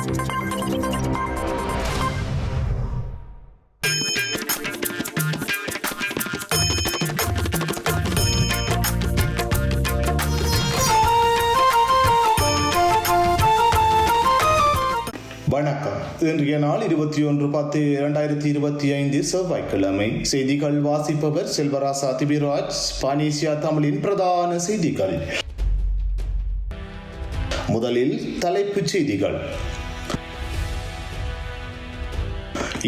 வணக்கம். இன்றைய நாள் 21/10/2025 செவ்வாய்க்கிழமை. செய்திகள் வாசிப்பவர் செல்வராசா திபிராஜ். பானேசியா தமிழின் பிரதான செய்திகள். முதலில் தலைப்புச் செய்திகள்.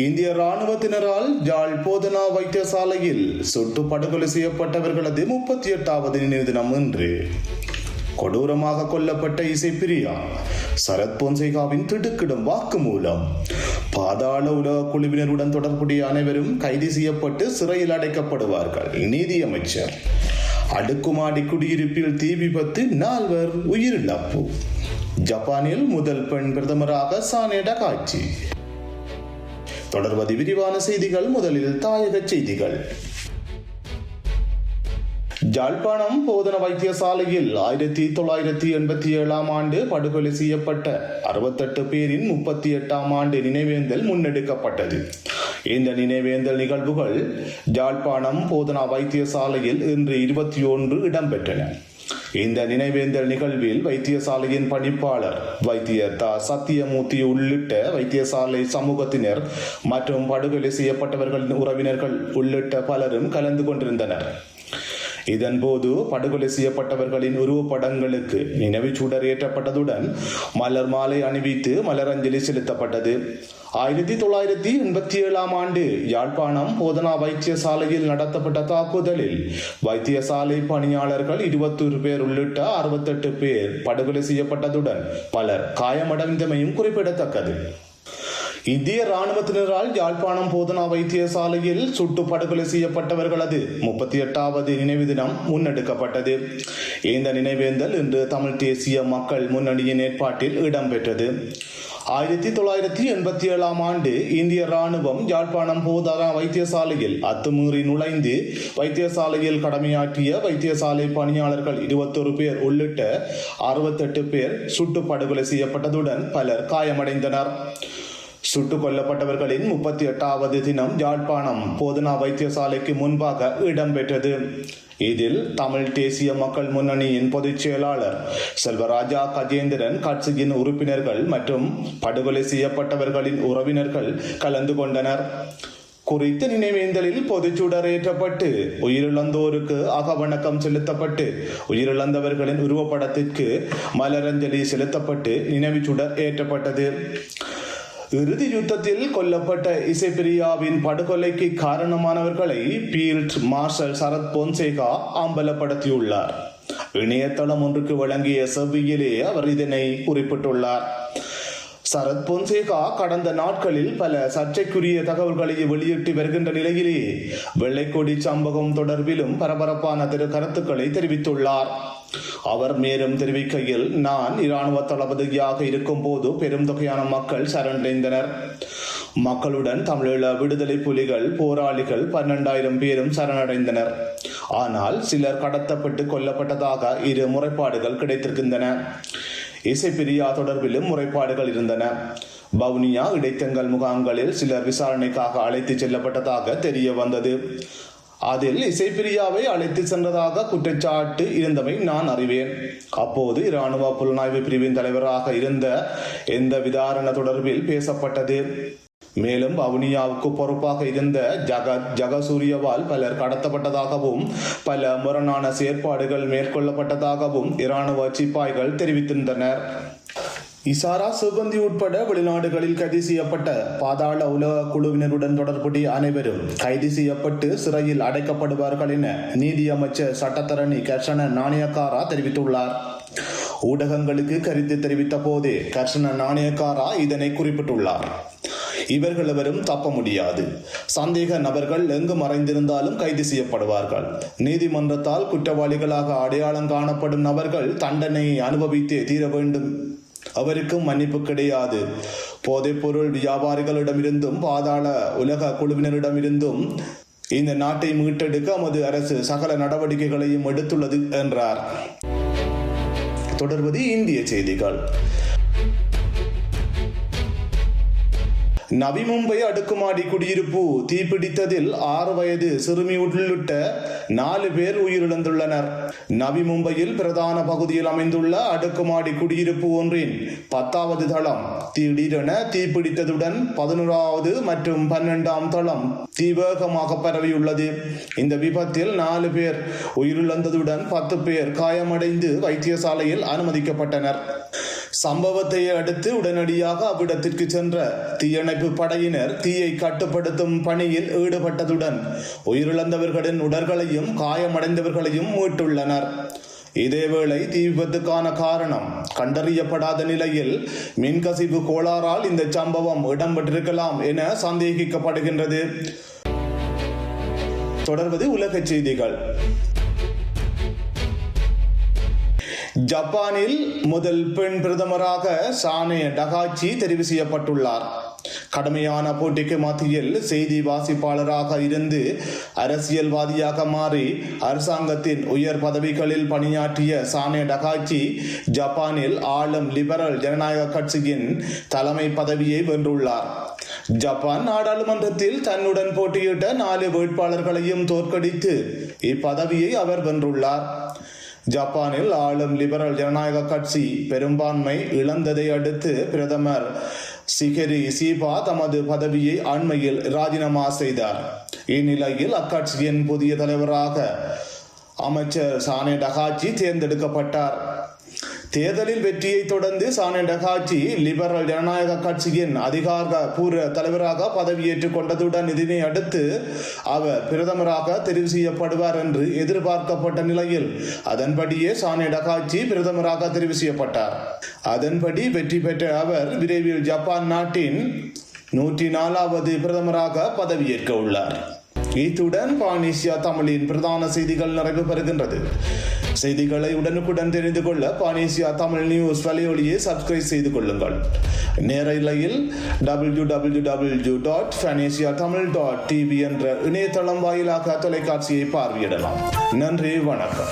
இந்திய ராணுவத்தினரால் யாழ் போதனா வைத்தியசாலையில் சுட்டு படுகொலை செய்யப்பட்டவர்களது 38வது நினைவு தினம் இன்று. கொடூரமாக கொல்லப்பட்ட இசைப்பிரியா, சரத் பொன்சேகாவின் திடுக்கிடும் வாக்குமூலம். பாதாள உலக குழுவினருடன் தொடர்புடைய அனைவரும் கைது செய்யப்பட்டு சிறையில் அடைக்கப்படுவார்கள். நீதியமைச்சர். அடுக்குமாடி குடியிருப்பில் தீ விபத்து, 4 உயிரிழப்பு. ஜப்பானில் முதல் பெண் பிரதமராக சானேடா காட்சி. தொடர்வது விரிவான செய்திகள். முதலில் தாயக செய்திகள். யாழ்ப்பாணம் போதனா வைத்தியசாலையில் 1987 ஆண்டு படுகொலை செய்யப்பட்ட 68 பேரின் 38ஆம் ஆண்டு நினைவேந்தல் முன்னெடுக்கப்பட்டது. இந்த நினைவேந்தல் நிகழ்வுகள் யாழ்ப்பாணம் போதனா வைத்தியசாலையில் இன்று 21 இடம்பெற்றன. இந்த நினைவேந்தல் நிகழ்வில் வைத்தியசாலையின் பணிப்பாளர் வைத்தியர் சத்தியமூர்த்தி உள்ளிட்ட வைத்தியசாலை சமூகத்தினர் மற்றும் படுகொலை செய்யப்பட்டவர்களின் உறவினர்கள் உள்ளிட்ட பலரும் கலந்து கொண்டிருந்தனர். இதன்போது படுகொலை செய்யப்பட்டவர்களின் உருவப்படங்களுக்கு நினைவுச்சுடர் ஏற்றப்பட்டதுடன் மலர் மாலை அணிவித்து மலரஞ்சலி செலுத்தப்பட்டது. 1987 ஆண்டு யாழ்ப்பாணம் போதனா வைத்தியசாலையில் நடத்தப்பட்ட தாக்குதலில் வைத்தியசாலை பணியாளர்கள் 21 பேர் உள்ளிட்ட 68 பேர் படுகொலை செய்யப்பட்டதுடன் பலர் காயமடைந்தமையும் குறிப்பிடத்தக்கது. இந்திய ராணுவத்தினரால் யாழ்ப்பாணம் போதனா வைத்தியசாலையில் சுட்டு படுகொலை செய்யப்பட்டவர்களது 38வது நினைவு தினம் முன்னெடுக்கப்பட்டது. இந்த நினைவேந்தல் இன்று தமிழ் தேசிய மக்கள் முன்னணியின் ஏற்பாட்டில் இடம்பெற்றது. 1987 ஆண்டு இந்திய ராணுவம் யாழ்ப்பாணம் போதனா வைத்தியசாலையில் அத்துமீறி நுழைந்து வைத்தியசாலையில் கடமையாற்றிய வைத்தியசாலை பணியாளர்கள் 21 பேர் உள்ளிட்ட 68 பேர் சுட்டு படுகொலை செய்யப்பட்டதுடன் பலர் காயமடைந்தனர். சுட்டுக் கொல்லப்பட்டவர்களின் 38வது தினம் யாழ்ப்பாணம் போதனா வைத்தியசாலைக்கு முன்பாக இடம்பெற்றது. இதில் தமிழ் தேசிய மக்கள் முன்னணியின் பொதுச் செயலாளர் செல்வராஜா கஜேந்திரன், கட்சியின் உறுப்பினர்கள் மற்றும் படுகொலை செய்யப்பட்டவர்களின் உறவினர்கள் கலந்து கொண்டனர். குறித்த நினைவேந்தலில் பொதுச்சுடர் ஏற்றப்பட்டு உயிரிழந்தோருக்கு அகவணக்கம் செலுத்தப்பட்டு உயிரிழந்தவர்களின் உருவப்படத்திற்கு மலரஞ்சலி செலுத்தப்பட்டு நினைவுச்சுடர் ஏற்றப்பட்டது. இறுதி யுத்தத்தில் கொல்லப்பட்ட இசைப்பிரியாவின் படுகொலைக்கு காரணமானவர்களை பீல்ட் மார்ஷல் சரத் பொன்சேகா அம்பலப்படுத்தியுள்ளார். இணையதளம் ஒன்றுக்கு வழங்கிய செவ்வியிலே அவர் இதனை குறிப்பிட்டுள்ளார். சரத் பொன்சேகா கடந்த நாட்களில் பல சர்ச்சைக்குரிய தகவல்களை வெளியிட்டு வருகின்ற நிலையிலே வெள்ளைக்கொடி சம்பவம் தொடர்பிலும் பரபரப்பான கருத்துக்களை தெரிவித்துள்ளார். அவர் மேலும் தெரிவிக்கையில், நான் இராணுவ தளபதியாக இருக்கும் போது பெரும் தொகையான மக்கள் சரணடைந்தனர். மக்களுடன் தமிழீழ விடுதலை புலிகள் போராளிகள் 12,000 பேரும் சரணடைந்தனர். ஆனால் சிலர் கடத்தப்பட்டு கொல்லப்பட்டதாக 2 முறைப்பாடுகள் கிடைத்திருக்கின்றன. இசைப்பிரியா தொடர்பிலும் முறைப்பாடுகள் இருந்தன. வவுனியா இடைத்தங்கல் முகாம்களில் சிலர் விசாரணைக்காக அழைத்து செல்லப்பட்டதாக தெரிய வந்தது. அதில் இசைப்பிரியாவை அழைத்து சென்றதாக குற்றச்சாட்டு இருந்தமை நான் அறிவேன். அப்போது இராணுவ புலனாய்வு பிரிவின் தலைவராக இருந்த எந்த விதாரண தொடர்பில் பேசப்பட்டது. மேலும் வவுனியாவுக்கு பொறுப்பாக இருந்த ஜகசூரியவால் பலர் கடத்தப்பட்டதாகவும் பல முரணான செயற்பாடுகள் மேற்கொள்ளப்பட்டதாகவும் இராணுவ சிப்பாய்கள் தெரிவித்திருந்தனர். இசாரா சிபந்தி உட்பட வெளிநாடுகளில் கைது செய்யப்பட்ட பாதாள உலக குழுவினருடன் தொடர்புடைய அனைவரும் கைது செய்யப்பட்டு சிறையில் அடைக்கப்படுவார்கள் என நீதியமைச்சர் சட்டத்தரணி கர்ஷன நாணயக்காரா தெரிவித்துள்ளார். ஊடகங்களுக்கு கருத்து தெரிவித்த போதே கர்ஷன நாணயக்காரா இதனை குறிப்பிட்டுள்ளார். இவர்கள் எவரும் தப்ப முடியாது. சந்தேக நபர்கள் எங்கு மறைந்திருந்தாலும் கைது செய்யப்படுவார்கள். நீதிமன்றத்தால் குற்றவாளிகளாக அடையாளம் காணப்படும் நபர்கள் தண்டனையை அனுபவித்தே தீர வேண்டும். அவருக்கும் மன்னிப்பு கிடையாது. போதைப்பொருள் வியாபாரிகளிடமிருந்தும் பாதாள உலக குழுவினரிடமிருந்தும் இந்த நாட்டை மீட்டெடுக்க நமது அரசு சகல நடவடிக்கைகளையும் எடுத்துள்ளது என்றார். தொடர்வது இந்திய செய்திகள். நவி மும்பை அடுக்குமாடி குடியிருப்பு தீப்பிடித்ததில் 6 வயது சிறுமி உள்ளிட்ட 4 பேர் உயிரிழந்துள்ளனர். நவி மும்பையில் பிரதான பகுதியில் அமைந்துள்ள அடுக்குமாடி குடியிருப்பு ஒன்றின் 10வது தளம் திடீரென தீப்பிடித்ததுடன் 11வது மற்றும் 12ஆம் தளம் தீவேகமாக பரவியுள்ளது. இந்த விபத்தில் 4 பேர் உயிரிழந்ததுடன் 10 பேர் காயமடைந்து வைத்தியசாலையில் அனுமதிக்கப்பட்டனர். சம்பவத்தை அடுத்து உடனடியாக அவ்விடத்திற்கு சென்ற தீயணைப்பு படையினர் தீயை கட்டுப்படுத்தும் பணியில் ஈடுபட்டதுடன் உயிரிழந்தவர்களின் உடல்களையும் காயமடைந்தவர்களையும் மீட்டுள்ளனர். இதேவேளை தீ விபத்துக்கான காரணம் கண்டறியப்படாத நிலையில் மின்கசிவு கோளாறால் இந்த சம்பவம் இடம்பெற்றிருக்கலாம் என சந்தேகிக்கப்படுகின்றது. தொடர்வது உலக செய்திகள். ஜப்பானில் முதல் பெண் பிரதமராக சானே டகாச்சி தெரிவு செய்யப்பட்டுள்ளார். கடுமையான போட்டிக்கு மத்தியில் செய்தி வாசிப்பாளராக இருந்து அரசியல்வாதியாக மாறி அரசாங்கத்தின் உயர் பதவிகளில் பணியாற்றிய சானே டகாச்சி ஜப்பானில் ஆளும் லிபரல் ஜனநாயக கட்சியின் தலைமை பதவியை வென்றுள்ளார். ஜப்பான் நாடாளுமன்றத்தில் தன்னுடன் போட்டியிட்ட 4 வேட்பாளர்களையும் தோற்கடித்து இப்பதவியை அவர் வென்றுள்ளார். ஜப்பானில் ஆளும் லிபரல் ஜனநாயக கட்சி பெரும்பான்மை இழந்ததை அடுத்து பிரதமர் சிகெரி சீபா தமது பதவியை அண்மையில் ராஜினாமா செய்தார். இந்நிலையில் அக்கட்சியின் புதிய தலைவராக அமைச்சர் சானே டகாச்சி தேர்ந்தெடுக்கப்பட்டார். தேர்தலில் வெற்றியை தொடர்ந்து சானே டகாச்சி லிபரல் ஜனநாயக கட்சியின் அதிகாரப்பூர்வ தலைவராக பதவியேற்றுக் கொண்டதுடன் இதனை அடுத்து அவர் பிரதமராக தெரிவு செய்யப்படுவார் என்று எதிர்பார்க்கப்பட்ட நிலையில் அதன்படியே சானே டகாச்சி பிரதமராக தெரிவு செய்யப்பட்டார். அதன்படி வெற்றி பெற்ற அவர் விரைவில் ஜப்பான் நாட்டின் 104வது பிரதமராக பதவியேற்க உள்ளார். இத்துடன் பானேசியா தமிழின் பிரதான செய்திகள் நிறைவு பெறுகின்றது. செய்திகளை உடனுக்குடன் தெரிந்து கொள்ள பானேசியா தமிழ் நியூஸ் வலையொலியை சப்ஸ்கிரைப் செய்து கொள்ளுங்கள். நேரலையில் www.fanesiatamil.tv என்ற இணையதளம் வாயிலாக தொலைக்காட்சியை பார்வையிடலாம். நன்றி, வணக்கம்.